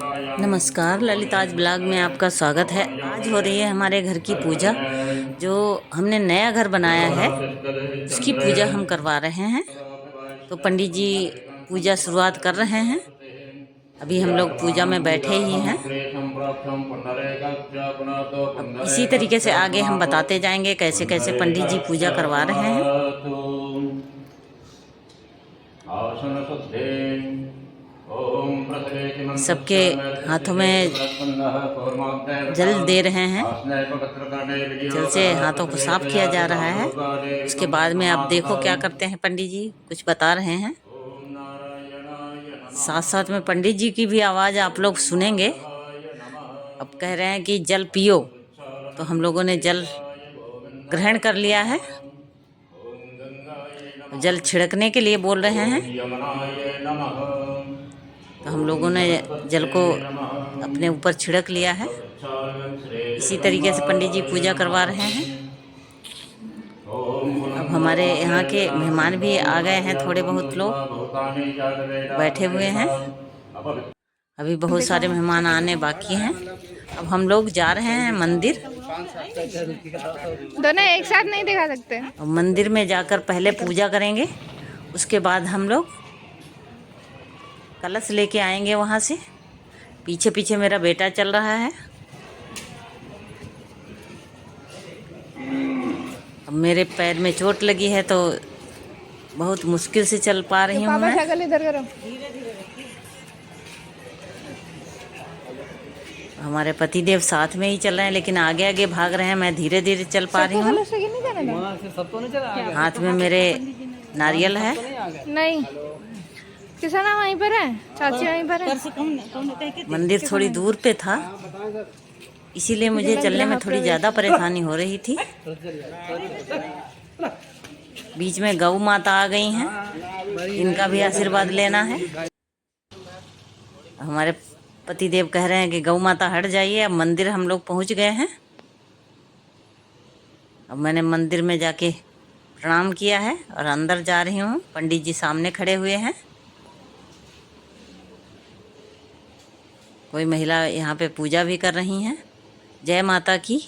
नमस्कार, ललिताज ब्लॉग में आपका स्वागत है। आज हो रही है हमारे घर की पूजा। जो हमने नया घर बनाया है उसकी पूजा हम करवा रहे हैं। तो पंडित जी पूजा शुरुआत कर रहे हैं। अभी हम लोग पूजा में बैठे ही हैं। अब इसी तरीके से आगे हम बताते जाएंगे कैसे कैसे पंडित जी पूजा करवा रहे हैं। सबके हाथों में जल दे रहे हैं। जल से हाथों को साफ किया जा रहा है। उसके बाद में आप देखो क्या करते हैं पंडित जी, कुछ बता रहे हैं। साथ साथ में पंडित जी की भी आवाज़ आप लोग सुनेंगे। अब कह रहे हैं कि जल पियो, तो हम लोगों ने जल ग्रहण कर लिया है। जल छिड़कने के लिए बोल रहे हैं, तो हम लोगों ने जल को अपने ऊपर छिड़क लिया है। इसी तरीके से पंडित जी पूजा करवा रहे हैं। अब हमारे यहाँ के मेहमान भी आ गए हैं, थोड़े बहुत लोग बैठे हुए हैं। अभी बहुत सारे मेहमान आने बाकी हैं। अब हम लोग जा रहे हैं मंदिर। दोनों एक साथ नहीं दिखा सकते। अब मंदिर में जाकर पहले पूजा करेंगे, उसके बाद हम लोग कलश लेके आएंगे वहाँ से। पीछे पीछे मेरा बेटा चल रहा है। अब मेरे पैर में चोट लगी है तो बहुत मुश्किल से चल पा रही हूँ मैं। इधर करो। हमारे पतिदेव साथ में ही चल रहे हैं, लेकिन आगे आगे भाग रहे हैं। मैं धीरे धीरे चल पा रही हूँ। हाथ में मेरे नारियल है। नहीं, किसान वहीं पर है, चाची वहीं पर है। मंदिर थोड़ी दूर पे था, इसीलिए मुझे चलने में थोड़ी ज़्यादा परेशानी हो रही थी। बीच में गौ माता आ गई हैं, इनका भी आशीर्वाद लेना है। हमारे पतिदेव कह रहे हैं कि गौ माता हट जाइए। अब मंदिर हम लोग पहुंच गए हैं। अब मैंने मंदिर में जाके प्रणाम किया है और अंदर जा रही हूँ। पंडित जी सामने खड़े हुए हैं। कोई महिला यहाँ पे पूजा भी कर रही हैं। जय माता की।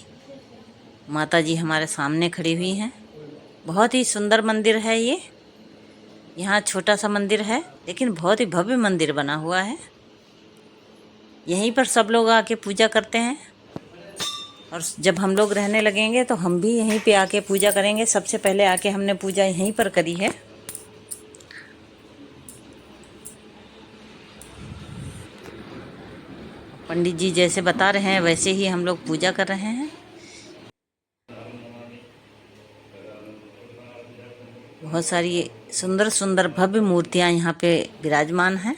माता जी हमारे सामने खड़ी हुई हैं। बहुत ही सुंदर मंदिर है ये। यहाँ छोटा सा मंदिर है, लेकिन बहुत ही भव्य मंदिर बना हुआ है। यहीं पर सब लोग आके पूजा करते हैं, और जब हम लोग रहने लगेंगे तो हम भी यहीं पे आके पूजा करेंगे। सबसे पहले आके हमने पूजा यहीं पर करी है। पंडित जी जैसे बता रहे हैं वैसे ही हम लोग पूजा कर रहे हैं। बहुत सारी सुंदर सुंदर भव्य मूर्तियां यहाँ पे विराजमान हैं।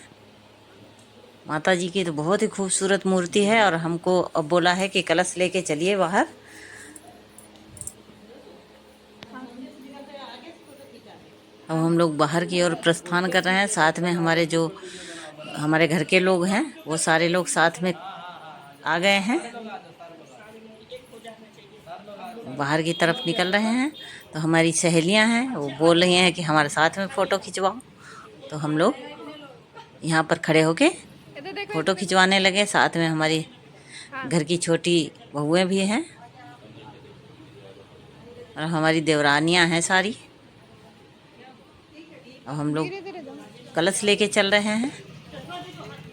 माता जी की तो बहुत ही खूबसूरत मूर्ति है, और हमको अब बोला है कि कलश लेके चलिए बाहर। अब हम लोग बाहर की ओर प्रस्थान कर रहे हैं। साथ में हमारे घर के लोग हैं, वो सारे लोग साथ में आ गए हैं। बाहर की तरफ निकल रहे हैं। तो हमारी सहेलियां हैं, वो बोल रही हैं कि हमारे साथ में फ़ोटो खिंचवाओ। तो हम लोग यहाँ पर खड़े होके फ़ोटो खिंचवाने लगे। साथ में हमारी घर की छोटी बहुएं भी हैं, और हमारी देवरानियां हैं सारी। और हम लोग कलश लेके चल रहे हैं।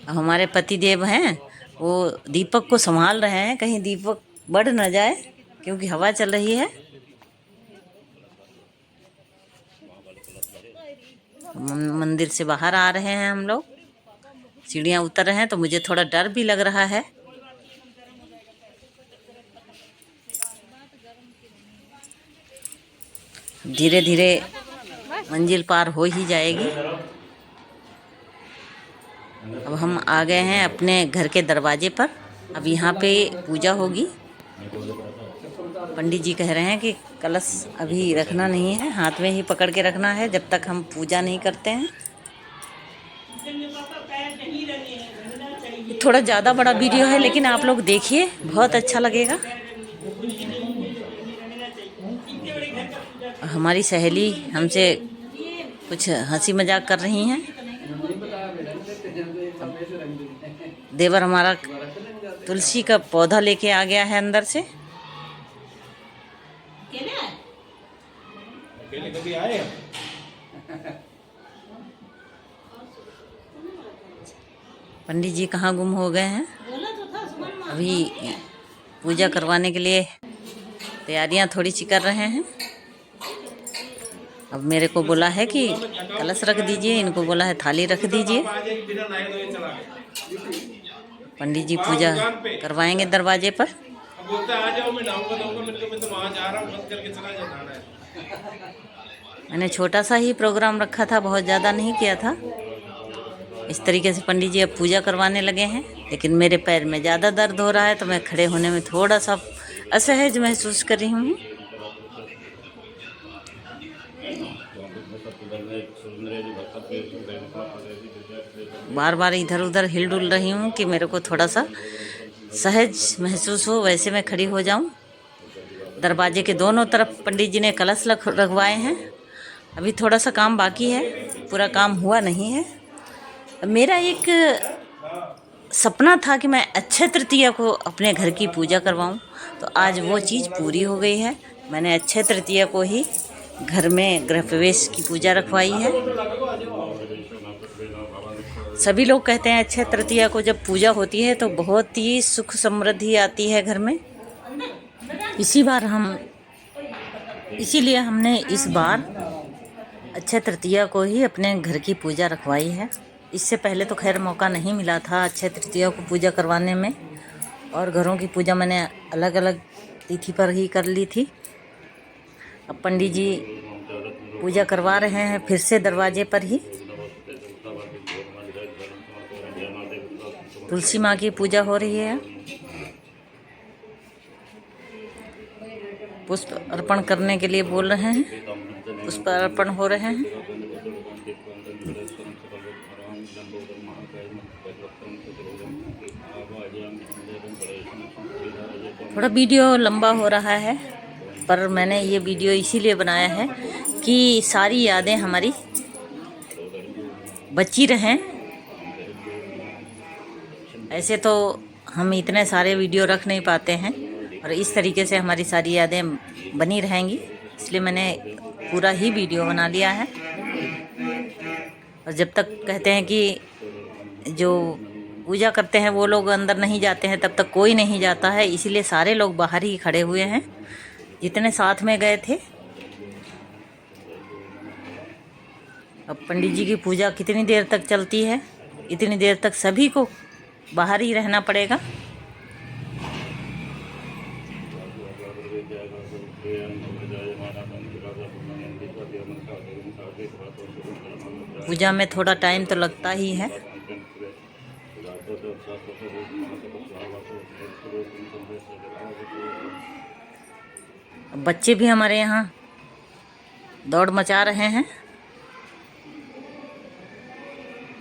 और हमारे पति देव हैं, वो दीपक को संभाल रहे हैं, कहीं दीपक बढ़ न जाए, क्योंकि हवा चल रही है। मंदिर से बाहर आ रहे हैं हम लोग। सीढ़ियाँ उतर रहे हैं, तो मुझे थोड़ा डर भी लग रहा है। धीरे धीरे मंजिल पार हो ही जाएगी। अब हम आ गए हैं अपने घर के दरवाजे पर। अब यहाँ पे पूजा होगी। पंडित जी कह रहे हैं कि कलश अभी रखना नहीं है, हाथ में ही पकड़ के रखना है जब तक हम पूजा नहीं करते हैं। थोड़ा ज़्यादा बड़ा वीडियो है, लेकिन आप लोग देखिए, बहुत अच्छा लगेगा। हमारी सहेली हमसे कुछ हंसी मजाक कर रही हैं। देवर हमारा तुलसी का पौधा लेके आ गया है अंदर से। पंडित जी कहाँ गुम हो गए हैं? अभी पूजा करवाने के लिए तैयारियां थोड़ी सी कर रहे हैं। अब मेरे को बोला है कि कलश रख दीजिए, इनको बोला है थाली रख दीजिए। पंडित जी पूजा करवाएंगे दरवाजे पर। मैंने छोटा सा ही प्रोग्राम रखा था, बहुत ज़्यादा नहीं किया था। इस तरीके से पंडित जी अब पूजा करवाने लगे हैं। लेकिन मेरे पैर में ज़्यादा दर्द हो रहा है तो मैं खड़े होने में थोड़ा सा असहज महसूस कर रही हूँ। बार बार इधर उधर हिल डुल रही हूँ कि मेरे को थोड़ा सा सहज महसूस हो, वैसे मैं खड़ी हो जाऊँ। दरवाजे के दोनों तरफ पंडित जी ने कलश रखवाए हैं। अभी थोड़ा सा काम बाकी है, पूरा काम हुआ नहीं है। मेरा एक सपना था कि मैं अक्षय तृतीया को अपने घर की पूजा करवाऊं, तो आज वो चीज़ पूरी हो गई है। मैंने अक्षय तृतीया को ही घर में गृह प्रवेश की पूजा रखवाई है। सभी लोग कहते हैं अक्षय तृतीया को जब पूजा होती है तो बहुत ही सुख समृद्धि आती है घर में। इसीलिए हमने इस बार अक्षय तृतीया को ही अपने घर की पूजा रखवाई है। इससे पहले तो खैर मौका नहीं मिला था अक्षय तृतीया को पूजा करवाने में, और घरों की पूजा मैंने अलग अलग तिथि पर ही कर ली थी। अब पंडित जी पूजा करवा रहे हैं फिर से दरवाजे पर ही। तुलसी माँ की पूजा हो रही है। पुष्प अर्पण करने के लिए बोल रहे हैं, पुष्प अर्पण हो रहे हैं। थोड़ा वीडियो लंबा हो रहा है, पर मैंने ये वीडियो इसीलिए बनाया है कि सारी यादें हमारी बची रहें। ऐसे तो हम इतने सारे वीडियो रख नहीं पाते हैं, और इस तरीके से हमारी सारी यादें बनी रहेंगी, इसलिए मैंने पूरा ही वीडियो बना लिया है। और जब तक कहते हैं कि जो पूजा करते हैं वो लोग अंदर नहीं जाते हैं, तब तक कोई नहीं जाता है। इसीलिए सारे लोग बाहर ही खड़े हुए हैं जितने साथ में गए थे। अब पंडित जी की पूजा कितनी देर तक चलती है, इतनी देर तक सभी को बाहर ही रहना पड़ेगा। पूजा में थोड़ा टाइम तो लगता ही है। बच्चे भी हमारे यहाँ दौड़ मचा रहे हैं।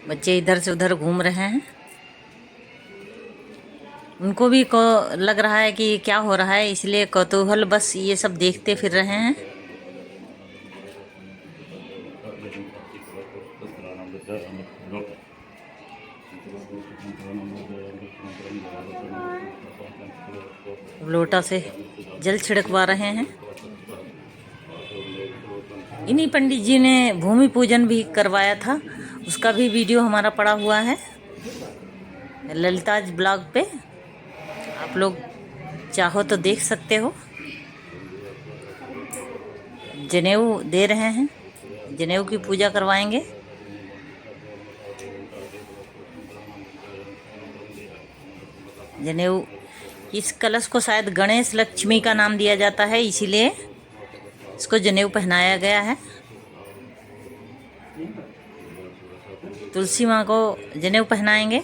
बच्चे इधर से उधर घूम रहे हैं। उनको भी लग रहा है कि क्या हो रहा है, इसलिए कौतूहल बस ये सब देखते फिर रहे हैं। लोटा से जल छिड़कवा रहे हैं। इन्हीं पंडित जी ने भूमि पूजन भी करवाया था, उसका भी वीडियो हमारा पड़ा हुआ है ललिताज ब्लॉग पे। आप लोग चाहो तो देख सकते हो। जनेऊ दे रहे हैं, जनेऊ की पूजा करवाएंगे। जनेऊ, इस कलश को शायद गणेश लक्ष्मी का नाम दिया जाता है, इसीलिए इसको जनेऊ पहनाया गया है। तुलसी माँ को जनेऊ पहनाएंगे।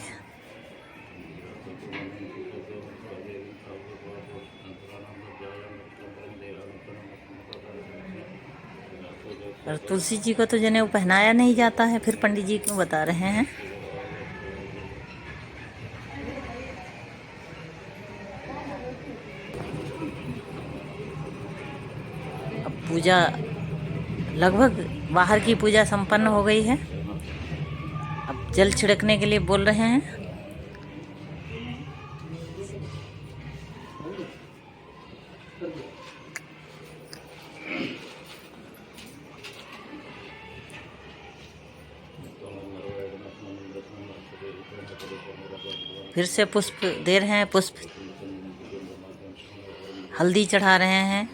और तुलसी जी को तो जनेऊ पहनाया नहीं जाता है, फिर पंडित जी क्यों बता रहे हैं। अब पूजा लगभग बाहर की पूजा संपन्न हो गई है। अब जल छिड़कने के लिए बोल रहे हैं। फिर से पुष्प दे रहे हैं, पुष्प हल्दी चढ़ा रहे हैं,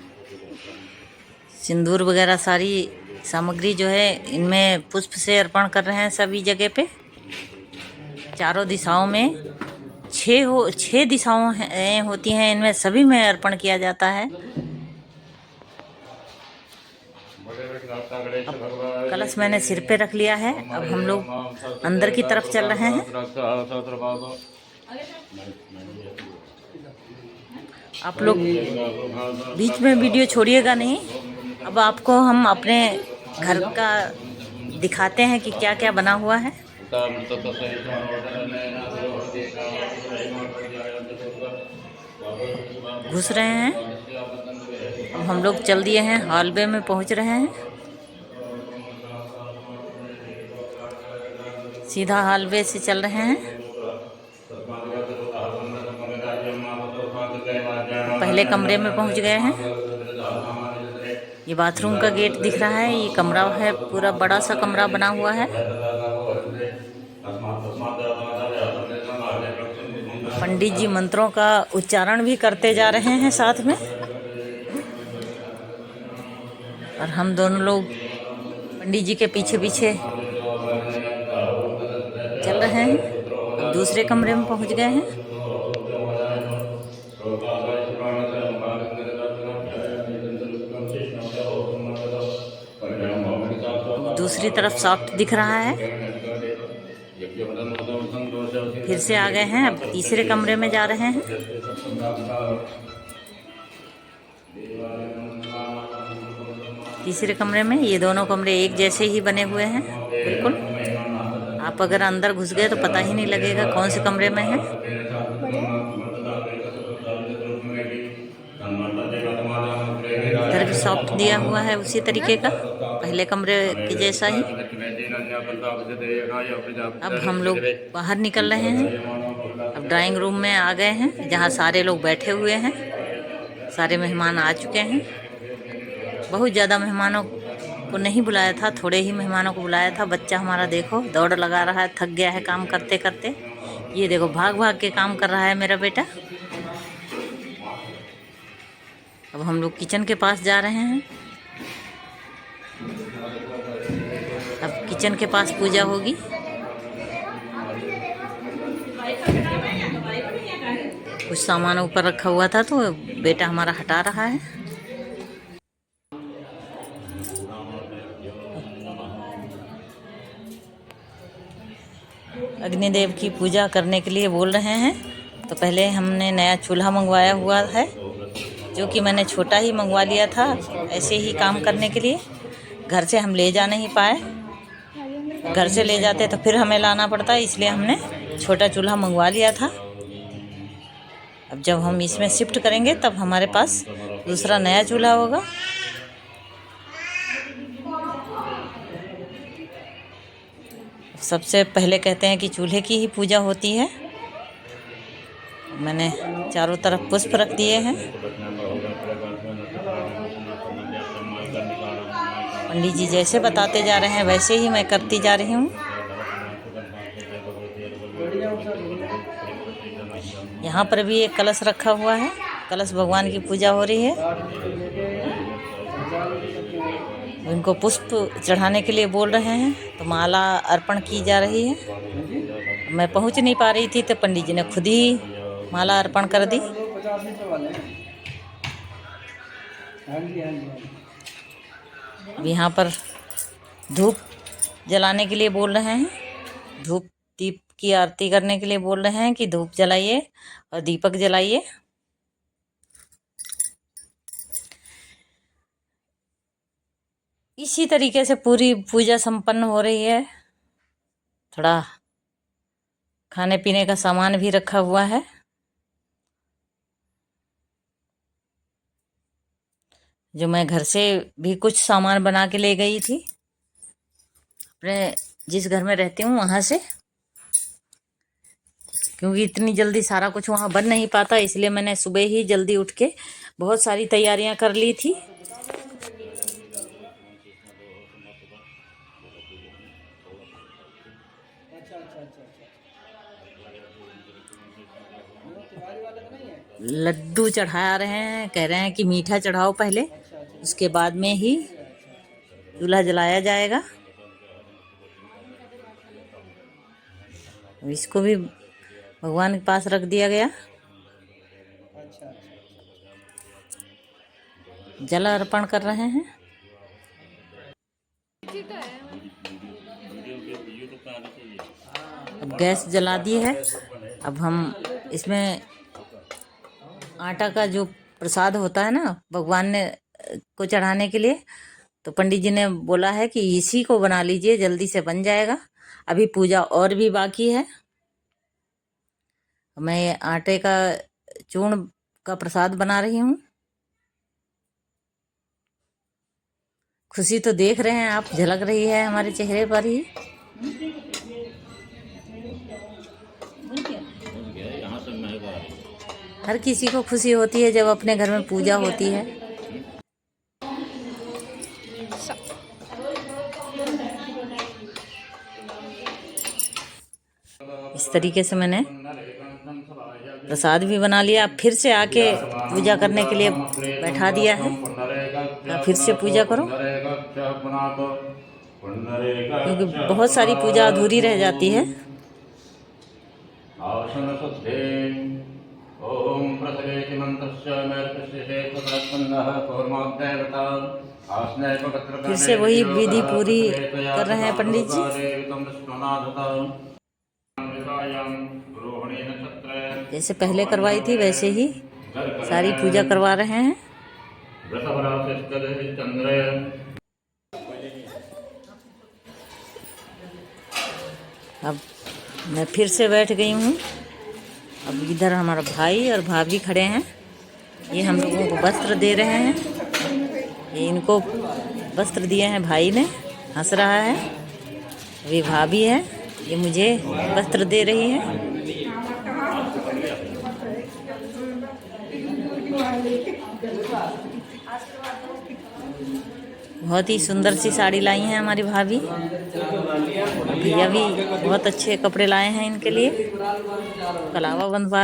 सिंदूर वगैरह सारी सामग्री जो है इनमें पुष्प से अर्पण कर रहे हैं सभी जगह पे। चारों दिशाओं में 6 दिशाओं होती हैं, इनमें सभी में अर्पण किया जाता है। अब कलश मैंने सिर पे रख लिया है। अब हम लोग अंदर की तरफ चल रहे हैं। आप लोग बीच में वीडियो छोड़िएगा नहीं। अब आपको हम अपने घर का दिखाते हैं कि क्या क्या बना हुआ है। घुस रहे हैं। अब हम लोग चल दिए हैं, हॉलवे में पहुंच रहे हैं। सीधा हॉलवे से चल रहे हैं। पहले कमरे में पहुंच गए हैं। ये बाथरूम का गेट दिख रहा है। ये कमरा है, पूरा बड़ा सा कमरा बना हुआ है। पंडित जी मंत्रों का उच्चारण भी करते जा रहे हैं साथ में, और हम दोनों लोग पंडित जी के पीछे पीछे चल रहे हैं। अब दूसरे कमरे में पहुंच गए हैं। दूसरी तरफ सॉफ्ट दिख रहा है। फिर से आ गए हैं। अब तीसरे कमरे में जा रहे हैं। तीसरे कमरे में, ये दोनों कमरे एक जैसे ही बने हुए हैं बिल्कुल। आप अगर अंदर घुस गए तो पता ही नहीं लगेगा कौन से कमरे में है। इधर भी सॉफ्ट दिया हुआ है उसी तरीके का, पहले कमरे के जैसा ही। अब हम लोग बाहर निकल रहे हैं। अब ड्राइंग रूम में आ गए हैं, जहाँ सारे लोग बैठे हुए हैं। सारे मेहमान आ चुके हैं। बहुत ज़्यादा मेहमानों को नहीं बुलाया था, थोड़े ही मेहमानों को बुलाया था। बच्चा हमारा देखो दौड़ लगा रहा है, थक गया है काम करते करते। ये देखो भाग भाग के काम कर रहा है मेरा बेटा। अब हम लोग किचन के पास जा रहे हैं। अब किचन के पास पूजा होगी। कुछ सामान ऊपर रखा हुआ था तो बेटा हमारा हटा रहा है। अग्निदेव की पूजा करने के लिए बोल रहे हैं। तो पहले हमने नया चूल्हा मंगवाया हुआ है, जो कि मैंने छोटा ही मंगवा लिया था ऐसे ही काम करने के लिए। घर से हम ले जा नहीं पाए, घर से ले जाते तो फिर हमें लाना पड़ता, इसलिए हमने छोटा चूल्हा मंगवा लिया था। अब जब हम इसमें शिफ्ट करेंगे तब हमारे पास दूसरा नया चूल्हा होगा। सबसे पहले कहते हैं कि चूल्हे की ही पूजा होती है। मैंने चारों तरफ पुष्प रख दिए हैं। पंडित जी जैसे बताते जा रहे हैं वैसे ही मैं करती जा रही हूँ। यहाँ पर भी एक कलश रखा हुआ है, कलश भगवान की पूजा हो रही है। इनको पुष्प चढ़ाने के लिए बोल रहे हैं, तो माला अर्पण की जा रही है। मैं पहुँच नहीं पा रही थी तो पंडित जी ने खुद ही माला अर्पण कर दी। अब यहाँ पर धूप जलाने के लिए बोल रहे हैं। धूप दीप की आरती करने के लिए बोल रहे हैं कि धूप जलाइए और दीपक जलाइए। इसी तरीके से पूरी पूजा संपन्न हो रही है। थोड़ा खाने पीने का सामान भी रखा हुआ है। जो मैं घर से भी कुछ सामान बना के ले गई थी अपने जिस घर में रहती हूँ वहाँ से, क्योंकि इतनी जल्दी सारा कुछ वहाँ बन नहीं पाता, इसलिए मैंने सुबह ही जल्दी उठ के बहुत सारी तैयारियां कर ली थी। लड्डू चढ़ा रहे हैं, कह रहे हैं कि मीठा चढ़ाओ पहले, उसके बाद में ही चूल्हा जलाया जाएगा। इसको भी भगवान के पास रख दिया गया। जल अर्पण कर रहे हैं। अब गैस जला दी है। अब हम इसमें आटा का जो प्रसाद होता है ना भगवान ने को चढ़ाने के लिए, तो पंडित जी ने बोला है कि इसी को बना लीजिए, जल्दी से बन जाएगा। अभी पूजा और भी बाकी है। मैं आटे का चूर्ण का प्रसाद बना रही हूँ। खुशी तो देख रहे हैं आप, झलक रही है हमारे चेहरे पर ही। हर किसी को खुशी होती है जब अपने घर में पूजा होती है। इस तरीके से मैंने प्रसाद भी बना लिया। अब फिर से आके पूजा करने के लिए बैठा दिया है। फिर से पूजा करो, क्योंकि बहुत सारी पूजा अधूरी रह जाती है। फिर से वही विधि पूरी कर रहे हैं पंडित जी। जैसे पहले करवाई थी वैसे ही सारी पूजा करवा रहे हैं। अब मैं फिर से बैठ गई हूँ। अब इधर हमारा भाई और भाभी खड़े हैं। ये हम लोगों को वस्त्र दे रहे हैं। ये इनको वस्त्र दिए हैं भाई ने, हंस रहा है। अभी भाभी है, ये मुझे वस्त्र दे रही है। बहुत ही सुंदर सी साड़ी लाई हैं हमारी भाभी। भैया भी बहुत अच्छे कपड़े लाए हैं इनके लिए। कलावा बंधवा